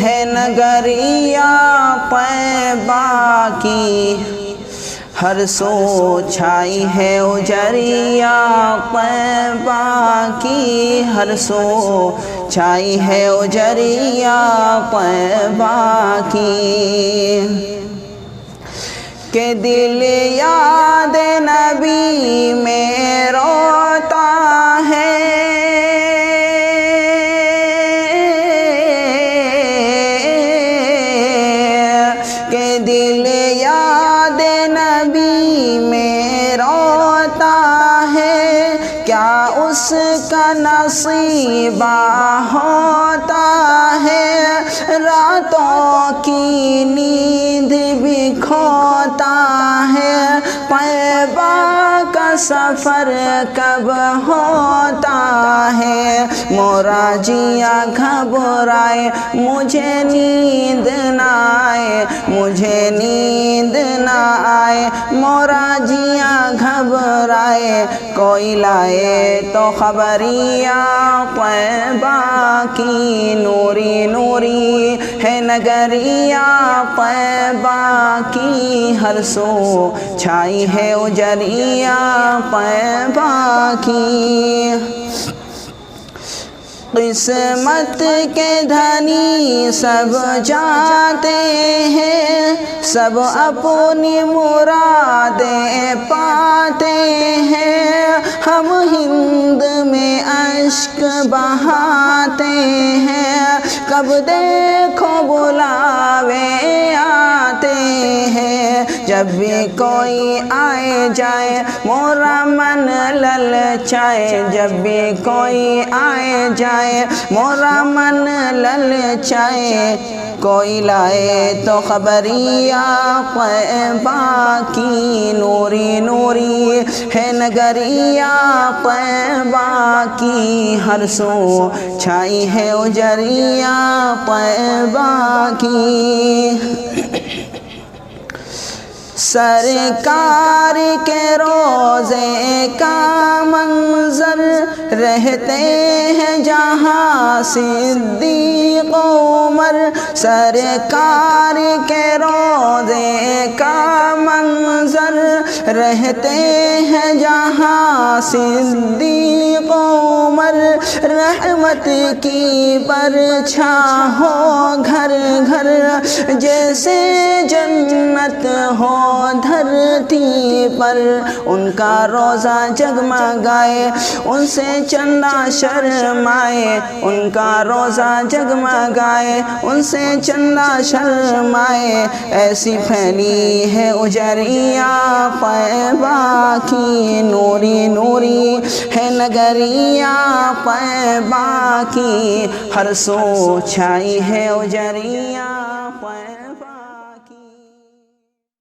ہے نگریہ طیبہ کی، ہر سو چھائی ہے اجریہ طیبہ کی، ہر سو چھائی ہے اجریہ طیبہ کی، کہ دل یاد نبی میں روتا ہے، کہ دل یاد نبی میں روتا ہے، کیا اس کا نصیبہ ہوتا ہے، راتوں کی نیند بھی کھوتا ہے، طیبہ کا سفر کب ہوتا ہے، مورا جیا گھبرائے مجھے نیند نہ آئے، مجھے نیند نہ آئے، مورا جیا گھبرائے، کوئی لائے تو خبریہ طیبہ کی، نوری نوری ہے نگریہ طیبہ کی، ہر سو چھائی ہے اجریہ طیبہ کی، قسمت کے دھنی سب جاتے ہیں، سب اپنی مرادیں پاتے ہیں، ہم ہند میں اشک بہاتے ہیں، کب دیکھو بلاوے آتے ہیں، جب بھی کوئی آئے جائے مورا من للچائے، جب بھی کوئی آئے جائے مورا من للچائے، کوئی لائے تو خبریہ طیبہ کی، نوری نوری ہے نگریہ طیبہ کی، ہر سو چھائی ہے اجریہ طیبہ کی، سرکار کے روضے کا منظر رہتے ہیں جہاں صدیق عمر، سرکار کے روضے کا منظر رہتے ہیں جہاں صدیق عمر، رحمت کی برچھاں ہو گھر گھر، جیسے جنت ہو دھرتی پر، ان کا روزہ جگمگائے ان سے چندہ شرمائے، ان کا روزہ جگمگائے ان سے چندہ شرمائے، ایسی پھیلی ہے اجریہ طیبہ کی، نوری نوری ہے نگریہ طیبہ کی، ہر سو چھائی ہے اجریہ